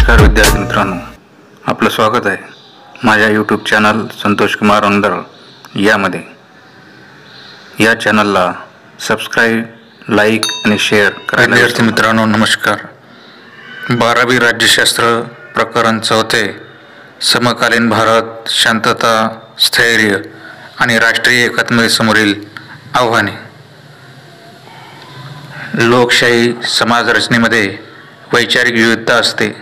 नमस्कार विद्यार्थी मित्रांनो, आपलं स्वागत आहे माझ्या YouTube channel Santosh Kumar under यामध्ये. या चॅनलला सबस्क्राईब, लाईक आणि शेअर करा. विद्यार्थी मित्रांनो नमस्कार. 12वी राज्यशास्त्र प्रकरण 4 समकालीन भारत, शांतता, स्थैर्य आणि राष्ट्रीय एकात्मतेसमोरील आव्हाने. लोकशाही समाजरचनेमध्ये वैचारिक विविधता असते.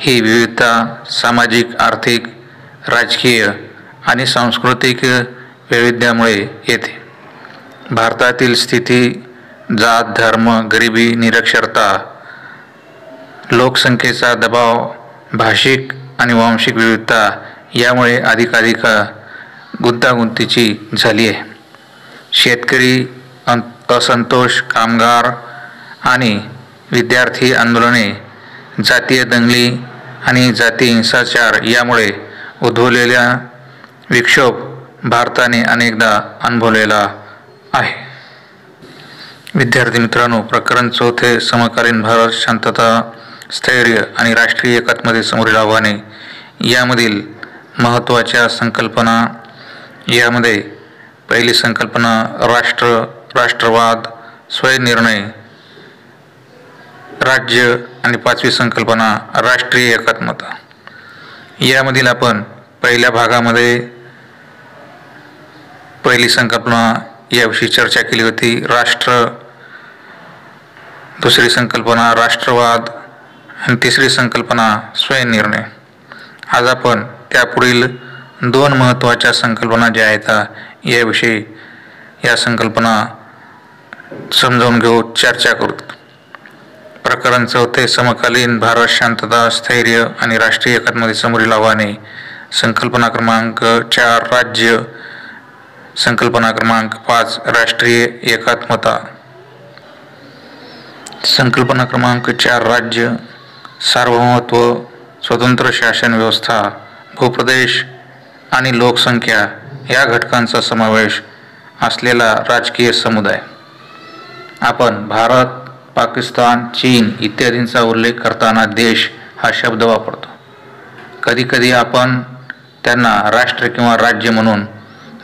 ही विविधता सामाजिक, आर्थिक, राजकीय आणि सांस्कृतिक वैविध्यामुळे येते. भारतातील स्थिती जात, धर्म, गरिबी, निरक्षरता, लोकसंख्येचा दबाव, भाषिक आणि वांशिक विविधता यामुळे अधिकाधिक गुंतागुंतीची झाली आहे. शेतकरी असंतोष, कामगार आणि विद्यार्थी आंदोलने, जातीय दंगली आणि जाती हिंसाचार यामुळे उद्भवलेला विक्षोभ भारताने अनेकदा अनुभवलेला आहे. विद्यार्थी मित्रांनो, प्रकरण 4 समकालीन भारत, शांतता, स्थैर्य आणि राष्ट्रीय एकात्मतेसमोरील आव्हाने यामधील महत्त्वाच्या संकल्पना. यामध्ये पहिली संकल्पना राष्ट्र, राष्ट्रवाद, स्वयंनिर्णय, राज्य आणि 5वी संकल्पना राष्ट्रीय एकात्मता. यामधील आपण पहिल्या भागामध्ये पहिली संकल्पना याविषयी चर्चा केली होती, राष्ट्र. दुसरी संकल्पना राष्ट्रवाद आणि तिसरी संकल्पना स्वयंनिर्णय. आज आपण त्यापुढील 2 महत्त्वाच्या संकल्पना ज्या आहेत याविषयी या संकल्पना समजावून घेऊ, चर्चा करू. प्रकरण 4 समकालीन भारत, शांतता, स्थैर्य आणि राष्ट्रीय एकात्मतेसमोरील आव्हाने. संकल्पना क्रमांक 4 राज्य. संकल्पना क्रमांक 5 राष्ट्रीय एकात्मता. संकल्पना क्रमांक 4 राज्य. सार्वभौमत्व, स्वतंत्र शासन व्यवस्था, भूप्रदेश आणि लोकसंख्या या घटकांचा समावेश असलेला राजकीय समुदाय. आपण भारत, पाकिस्तान, चीन इत्यादींचा उल्लेख करताना देश हा शब्द वापरतो. कधीकधी आपण त्यांना राष्ट्र किंवा राज्य म्हणून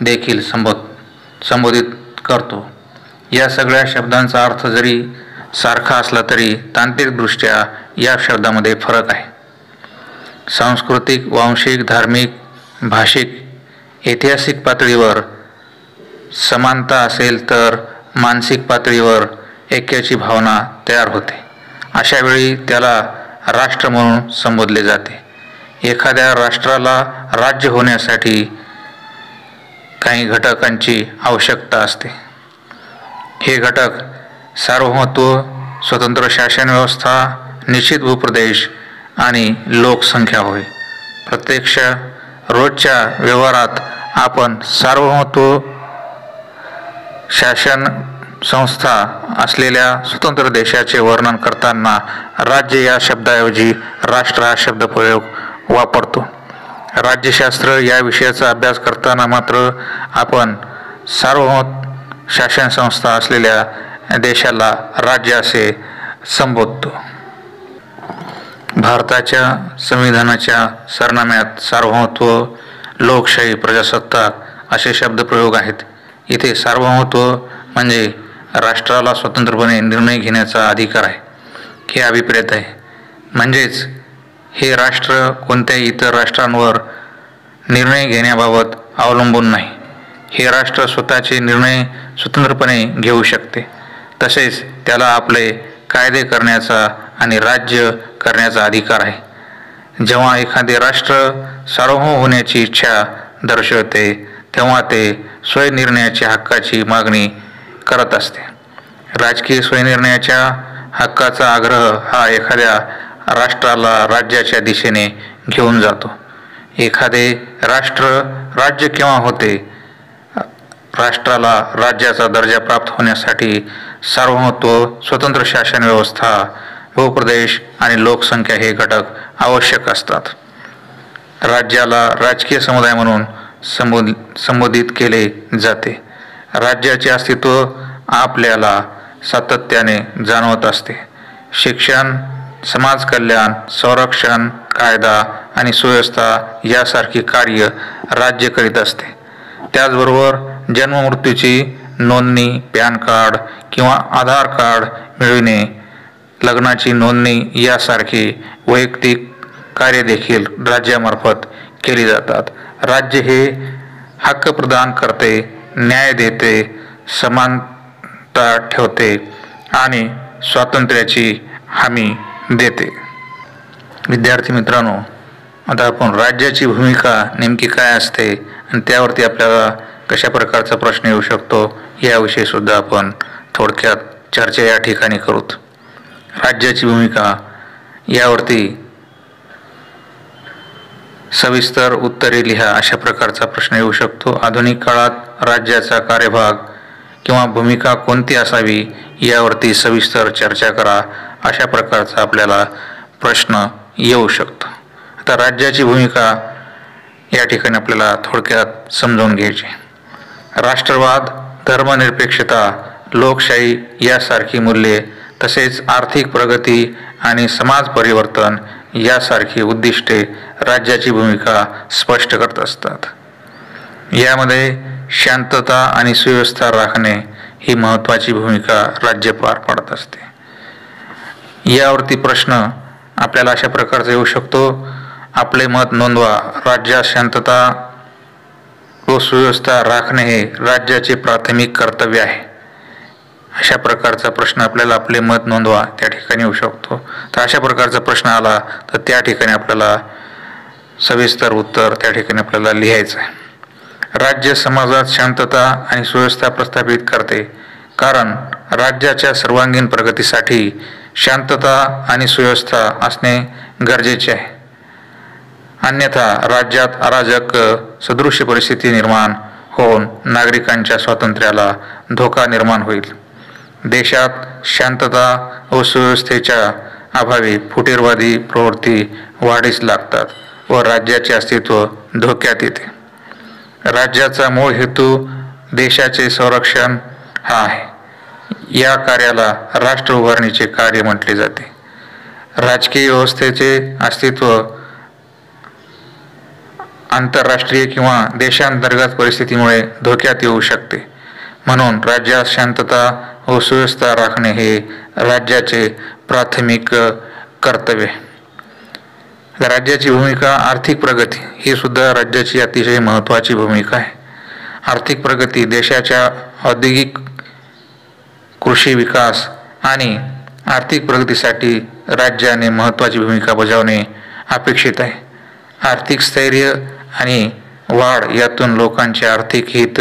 देखील संबोधित करतो. या सगळ्या शब्दांचा अर्थ जरी सारखा असला तरी तांत्रिकदृष्ट्या या शब्दामध्ये फरक आहे. सांस्कृतिक, वांशिक, धार्मिक, भाषिक, ऐतिहासिक पातळीवर समानता असेल तर मानसिक पातळीवर ऐक्याची भावना तयार होते. अशा वेळी त्याला राष्ट्र म्हणून संबोधले जाते. एखाद्या राष्ट्राला राज्य होण्यासाठी काही घटकांची आवश्यकता असते. हे घटक सार्वभौमत्व, स्वतंत्र शासन व्यवस्था, निश्चित भूप्रदेश आणि लोकसंख्या होय. प्रत्यक्ष रोजच्या व्यवहारात आपण सार्वभौमत्व, शासन संस्था असलेल्या स्वतंत्र देशाचे वर्णन करताना राज्य या शब्दाऐवजी राष्ट्र हा शब्दप्रयोग वापरतो. राज्यशास्त्र या विषयाचा अभ्यास करताना मात्र आपण सार्वभौम शासन संस्था असलेल्या देशाला राज्य असे संबोधतो. भारताच्या संविधानाच्या सरनाम्यात सार्वभौमत्व, लोकशाही, प्रजासत्ताक असे शब्दप्रयोग आहेत. इथे सार्वभौमत्व म्हणजे राष्ट्राला स्वतंत्रपणे निर्णय घेण्याचा अधिकार आहे हे अभिप्रेत आहे. म्हणजेच हे राष्ट्र कोणत्याही इतर राष्ट्रांवर निर्णय घेण्याबाबत अवलंबून नाही. हे राष्ट्र स्वतःचे निर्णय स्वतंत्रपणे घेऊ शकते. तसेच त्याला आपले कायदे करण्याचा आणि राज्य करण्याचा अधिकार आहे. जेव्हा एखादे राष्ट्र सार्वभौम होण्याची इच्छा दर्शवते तेव्हा ते स्वयंनिर्णयाच्या हक्काची मागणी करत असते. राजकीय स्वयंनिर्णयाच्या हक्काचा आग्रह हा एखाद्या राष्ट्राला राज्याच्या दिशेने घेऊन जातो. एखादे राष्ट्र राज्य केव्हा होते? राष्ट्राला राज्याचा दर्जा प्राप्त होण्यासाठी सार्वभौमत्व, स्वतंत्र शासन व्यवस्था, भूप्रदेश आणि लोकसंख्या हे घटक आवश्यक असतात. राज्याला राजकीय समुदाय म्हणून संबोधित केले जाते. राज्याचे अस्तित्व आपल्याला सातत्याने जाणवत असते. शिक्षण, समाज कल्याण, संरक्षण, कायदा आणि सुव्यवस्था यासारखी कार्य राज्य करीत असते. त्याचबरोबर जन्ममृत्यूची नोंदणी, पॅन कार्ड किंवा आधार कार्ड मिळविणे, लग्नाची नोंदणी यासारखी वैयक्तिक कार्य देखील राज्यामार्फत केली जातात. राज्य हे हक्क प्रदान करते, न्याय देते, समानता ठेवते आणि स्वातंत्र्याची हमी देते. विद्यार्थी मित्रांनो, आता आपण राज्याची भूमिका नेमकी काय असते आणि त्यावरती आपल्याला कशा प्रकारचा प्रश्न येऊ शकतो याविषयी सुद्धा आपण थोडक्यात चर्चा या ठिकाणी करूत. राज्याची भूमिका यावरती सविस्तर उत्तरे लिहा अशा प्रकारचा प्रश्न येऊ शकतो. आधुनिक काळात राज्याचा कार्यभाग किंवा भूमिका कोणती असावी यावरती सविस्तर चर्चा करा अशा प्रकारचा आपल्याला प्रश्न येऊ शकतो. आता राज्याची भूमिका या ठिकाणी आपल्याला थोडक्यात समजावून घ्यायची. राष्ट्रवाद, धर्मनिरपेक्षता, लोकशाही यासारखी मूल्ये तसेच आर्थिक प्रगती आणि समाज परिवर्तन यासारखी उद्दिष्टे राज्याची भूमिका स्पष्ट करत असतात. यामध्ये शांतता आणि सुव्यवस्था राखणे ही महत्त्वाची भूमिका राज्य पार पाडत असते. यावरती प्रश्न आपल्याला अशा प्रकारचा येऊ शकतो. आपले मत नोंदवा. राज्यात शांतता व सुव्यवस्था राखणे हे राज्याचे प्राथमिक कर्तव्य आहे. अशा प्रकारचा प्रश्न आपल्याला आपले मत नोंदवा त्या ठिकाणी येऊ शकतो. तर अशा प्रकारचा प्रश्न आला तर त्या ठिकाणी आपल्याला सविस्तर उत्तर त्या ठिकाणी आपल्याला लिहायचं आहे. राज्य समाजात शांतता आणि सुव्यवस्था प्रस्थापित करते, कारण राज्याच्या सर्वांगीण प्रगतीसाठी शांतता आणि सुव्यवस्था असणे गरजेचे आहे. अन्यथा राज्यात अराजक सदृश परिस्थिती निर्माण होऊन नागरिकांच्या स्वातंत्र्याला धोका निर्माण होईल. देशात शांतता व सुव्यवस्थेच्या अभावी फुटीरवादी प्रवृत्ती वाढीस लागतात व राज्याचे अस्तित्व धोक्यात येते. राज्याचा मूळ हेतू देशाचे संरक्षण हा आहे. या कार्याला राष्ट्र उभारणीचे कार्य म्हटले जाते. राजकीय व्यवस्थेचे अस्तित्व आंतरराष्ट्रीय किंवा देशांतर्गत परिस्थितीमुळे धोक्यात येऊ शकते. म्हणून राज्यात शांतता व सुव्यवस्था राखणे हे राज्याचे प्राथमिक कर्तव्य. राज्याची भूमिका आर्थिक प्रगती ही सुद्धा राज्याची अतिशय महत्त्वाची भूमिका आहे. आर्थिक प्रगती देशाच्या औद्योगिक, कृषी विकास आणि आर्थिक प्रगतीसाठी राज्याने महत्त्वाची भूमिका बजावणे अपेक्षित आहे. आर्थिक स्थैर्य आणि वाढ यातून लोकांचे आर्थिक हित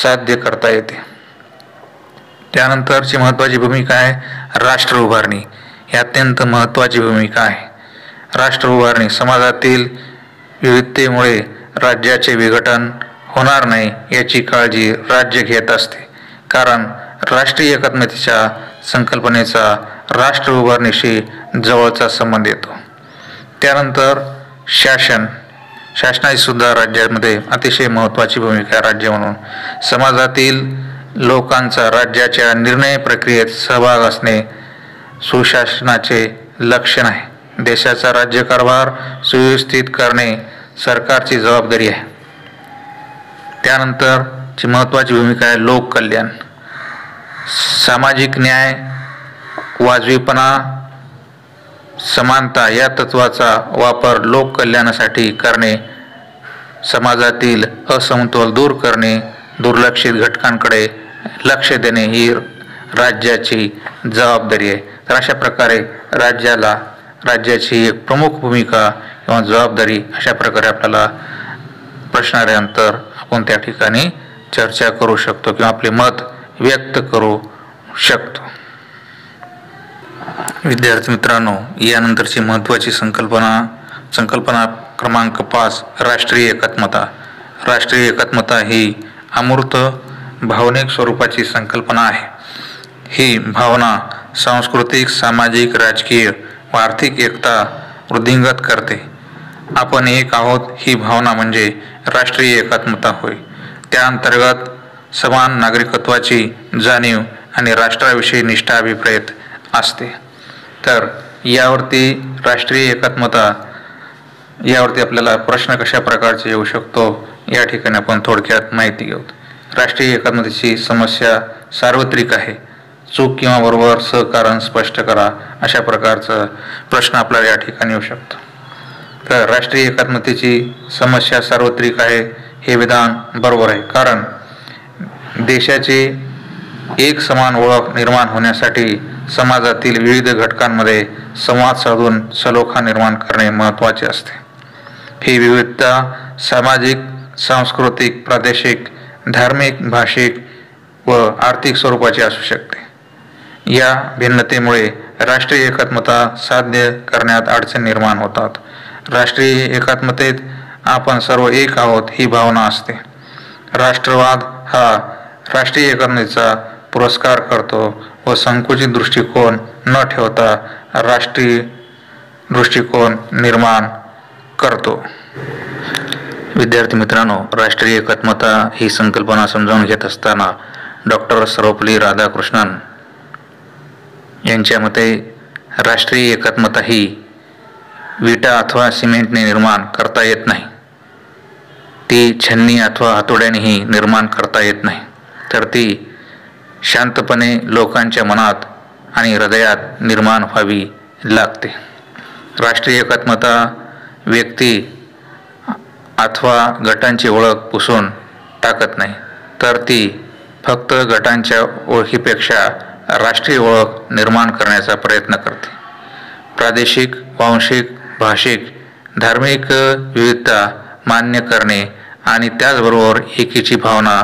साध्य करता येते. त्यानंतरची महत्त्वाची भूमिका आहे राष्ट्र उभारणी. ही अत्यंत महत्त्वाची भूमिका आहे. राष्ट्र उभारणी समाजातील विविधतेमुळे राज्याचे विघटन होणार नाही याची काळजी राज्य घेत असते, कारण राष्ट्रीय एकात्मतेच्या संकल्पनेचा राष्ट्र उभारणीशी जवळचा संबंध येतो. त्यानंतर शासनाची सुद्धा राज्यामध्ये अतिशय महत्त्वाची भूमिका आहे. राज्य म्हणून समाजातील लोकांचा राज्याच्या निर्णय प्रक्रियेत सहभाग असणे सुशासनाचे लक्षण आहे. देशाचा राज्यकारभार सुव्यवस्थित करणे सरकारची जबाबदारी आहे. त्यानंतरची महत्त्वाची भूमिका आहे लोककल्याण. सामाजिक न्याय, वाजवीपणा, समानता या तत्वाचा वापर लोककल्याणासाठी करणे, समाजातील असमतोल दूर करणे, दुर्लक्षित घटकांकडे लक्ष देणे ही राज्याची जबाबदारी आहे. तर अशा प्रकारे राज्याची एक प्रमुख भूमिका किंवा जबाबदारी अशा प्रकारे आपल्याला प्रश्नांतर आपण त्या ठिकाणी चर्चा करू शकतो किंवा आपले मत व्यक्त करू शकतो. विद्यार्थी मित्रांनो, यानंतरची महत्त्वाची संकल्पना क्रमांक 5 राष्ट्रीय एकात्मता. राष्ट्रीय एकात्मता ही अमूर्त भावनिक स्वरूपाची संकल्पना आहे. ही भावना सांस्कृतिक, सामाजिक, राजकीय व आर्थिक एकता वृद्धिंगत करते. आपण एक आहोत ही भावना म्हणजे राष्ट्रीय एकात्मता होय. त्या अंतर्गत समान नागरिकत्वाची जाणीव आणि राष्ट्राविषयी निष्ठा अभिप्रेत असते. तर यावरती राष्ट्रीय एकात्मता यावरती आपल्याला प्रश्न कशा प्रकारचे येऊ शकतो या ठिकाणी आपण थोडक्यात माहिती घेऊ. राष्ट्रीय एकात्मतेची समस्या सार्वत्रिक आहे. चूक किंवा बरोबर सहकारण स्पष्ट करा अशा प्रकारचा प्रश्न आपल्याला या ठिकाणी येऊ शकतो. तर राष्ट्रीय एकात्मतेची समस्या सार्वत्रिक आहे हे विधान बरोबर आहे, कारण देशाची एक समान ओळख निर्माण होण्यासाठी समाजातील विविध घटकांमध्ये संवाद साधून सलोखा निर्माण करणे महत्त्वाचे असते. ही विविधता सामाजिक, सांस्कृतिक, प्रादेशिक, धार्मिक, भाषिक व आर्थिक स्वरूपाची असू शकते. या भिन्नतेमुळे राष्ट्रीय एकात्मता साध्य करण्यात अडचण निर्माण होतात. राष्ट्रीय एकात्मतेत आपण सर्व एक आहोत ही भावना असते. राष्ट्रवाद हा राष्ट्रीय एकात्मतेचा पुरस्कार करतो व संकुचित दृष्टिकोन न ठेवता राष्ट्रीय दृष्टिकोन निर्माण करतो. विद्यार्थी मित्रांनो, राष्ट्रीय एकात्मता ही संकल्पना समजावून घेत असताना डॉक्टर सर्वपल्ली राधाकृष्णन यांच्या मते राष्ट्रीय एकात्मता ही विटा अथवा सिमेंटने निर्माण करता येत नाही, ती छन्नी अथवा हातोड्यानेही निर्माण करता येत नाही, तर ती शांतपणे लोकांच्या मनात आणि हृदयात निर्माण व्हावी लागते. राष्ट्रीय एकात्मता व्यक्ती अथवा गटांची ओळख पुसून टाकत नाही, तर ती फक्त गटांच्या ओळखीपेक्षा राष्ट्रीय ओळख निर्माण करण्याचा प्रयत्न करते. प्रादेशिक, वांशिक, भाषिक, धार्मिक विविधता मान्य करणे आणि त्याचबरोबर एकीची भावना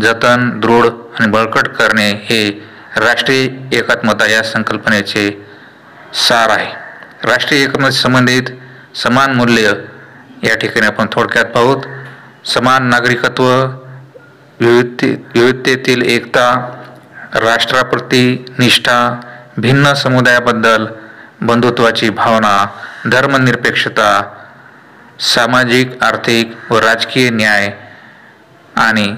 जतन, दृढ आणि बळकट करणे हे राष्ट्रीय एकात्मता या संकल्पनेचे सार आहे. राष्ट्रीय एकात्मतेशी संबंधित समान मूल्य या ठिकाणी आपण थोडक्यात पाहूत. समान नागरिकत्व, विविधतेतील एकता, राष्ट्राप्रती निष्ठा, भिन्न समुदायाबद्दल बंधुत्वाची भावना, धर्मनिरपेक्षता, सामाजिक, आर्थिक व राजकीय न्याय आणि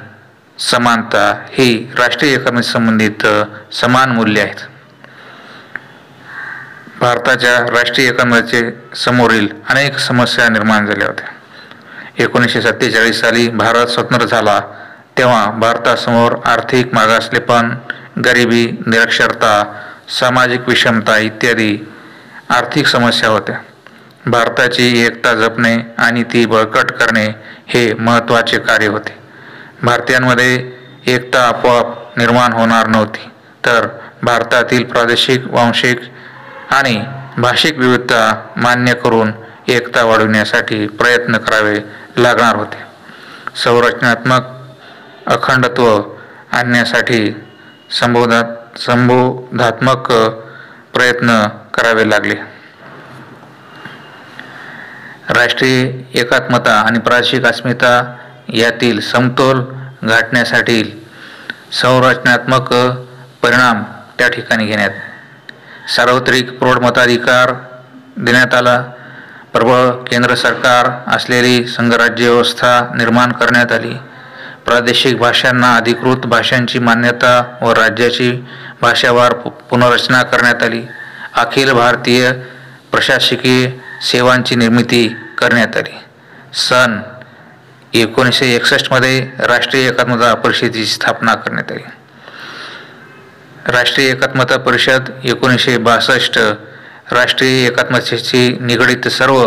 समानता ही राष्ट्रीय एकात्मतेशी संबंधित समान मूल्ये आहेत. भारताच्या राष्ट्रीय एकात्मतेचे समोरील अनेक समस्या निर्माण झाल्या होत्या. 1947 साली भारत स्वतंत्र झाला तेव्हा भारतासमोर आर्थिक मागासलेपण, गरिबी, निरक्षरता, सामाजिक विषमता इत्यादी आर्थिक समस्या होत्या. भारताची एकता जपणे आणि ती बळकट करणे हे महत्त्वाचे कार्य होते. भारतीयांमध्ये एकता आपोआप निर्माण होणार नव्हती, तर भारतातील प्रादेशिक, वांशिक आणि भाषिक विविधता मान्य करून एकता वाढविण्यासाठी प्रयत्न करावे लागणार होते. संरचनात्मक अखंडत्व आणण्यासाठी संबोधात्मक प्रयत्न करावे लागले. राष्ट्रीय एकात्मता आणि प्रादेशिक अस्मिता यातील समतोल गाठण्यासाठी संरचनात्मक परिणाम त्या ठिकाणी घेण्यात, सार्वत्रिक प्रौढ मताधिकार देण्यात आला. प्रबळ केंद्र सरकार असलेली संघराज्य व्यवस्था निर्माण करण्यात आली. प्रादेशिक भाषांना अधिकृत भाषांची मान्यता व राज्याची भाषावार पुनर्रचना करण्यात आली. अखिल भारतीय प्रशासकीय सेवांची निर्मिती करण्यात आली. सन 1961 मध्ये राष्ट्रीय एकात्मता परिषदेची स्थापना करण्यात आली. राष्ट्रीय एकात्मता परिषद 1962 राष्ट्रीय एकात्मतेशी निगडित सर्व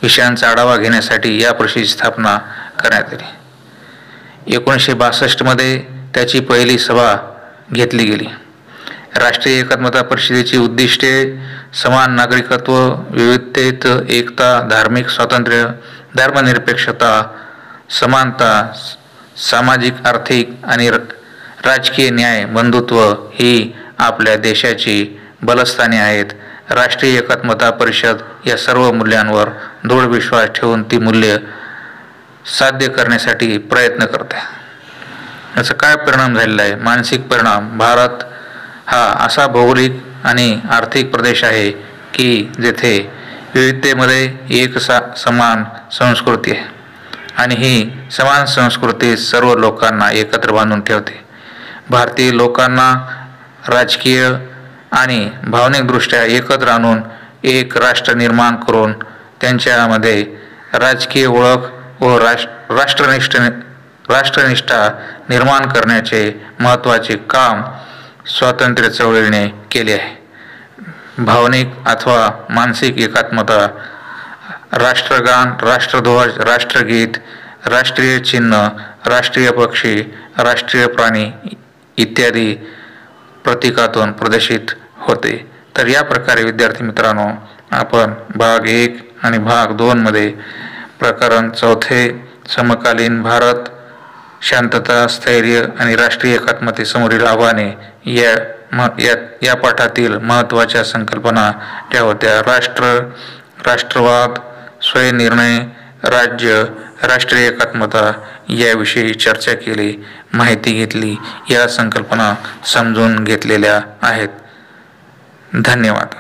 विषयांचा आढावा घेण्यासाठी या परिषदेची स्थापना करण्यात आली. 1962 मध्ये त्याची पहिली सभा घेतली गेली. राष्ट्रीय एकात्मता परिषदेची उद्दिष्टे समान नागरिकत्व, विविधतेत एकता, धार्मिक स्वातंत्र्य, धर्मनिरपेक्षता, समानता, सामाजिक, आर्थिक आणि राजकीय न्याय, बंधुत्व ही आपल्या देशाची बलस्थाने आहेत. राष्ट्रीय एकात्मता परिषद या सर्व मूल्यांवर दृढ विश्वास ठेवून ती मूल्य साध्य करण्यासाठी प्रयत्न करते. याचा काय परिणाम झालेला आहे? मानसिक परिणाम. भारत हा असा भौगोलिक आणि आर्थिक प्रदेश आहे की जेथे विविधतेमध्ये एक समान संस्कृती आहे आणि ही समान संस्कृती सर्व लोकांना एकत्र बांधून ठेवते. भारतीय लोकांना राजकीय, आणि भावनिकदृष्ट्या एकत्र आणून एक राष्ट्र निर्माण करून त्यांच्यामध्ये राजकीय ओळख व राष्ट्रनिष्ठा निर्माण करण्याचे महत्त्वाचे काम स्वातंत्र्य चळवळीने केले आहे. भावनिक अथवा मानसिक एकात्मता, राष्ट्रगान, राष्ट्रध्वज, राष्ट्रगीत, राष्ट्रीय चिन्ह, राष्ट्रीय पक्षी, राष्ट्रीय प्राणी इत्यादी प्रतीकातून प्रदर्शित होते. तर या प्रकारे विद्यार्थी मित्रांनो, आपण भाग 1 आणि भाग 2 मध्ये प्रकरण 4 समकालीन भारत, शांतता, स्थैर्य आणि राष्ट्रीय एकात्मतेसमोरील आव्हाने या पाठातील महत्त्वाच्या संकल्पना त्या होत्या. राष्ट्रवाद, स्वयंनिर्णय, राज्य, राष्ट्रीय एकात्मता याविषयी चर्चा केली, माहिती घेतली, या संकल्पना समजून घेतलेल्या आहेत. धन्यवाद.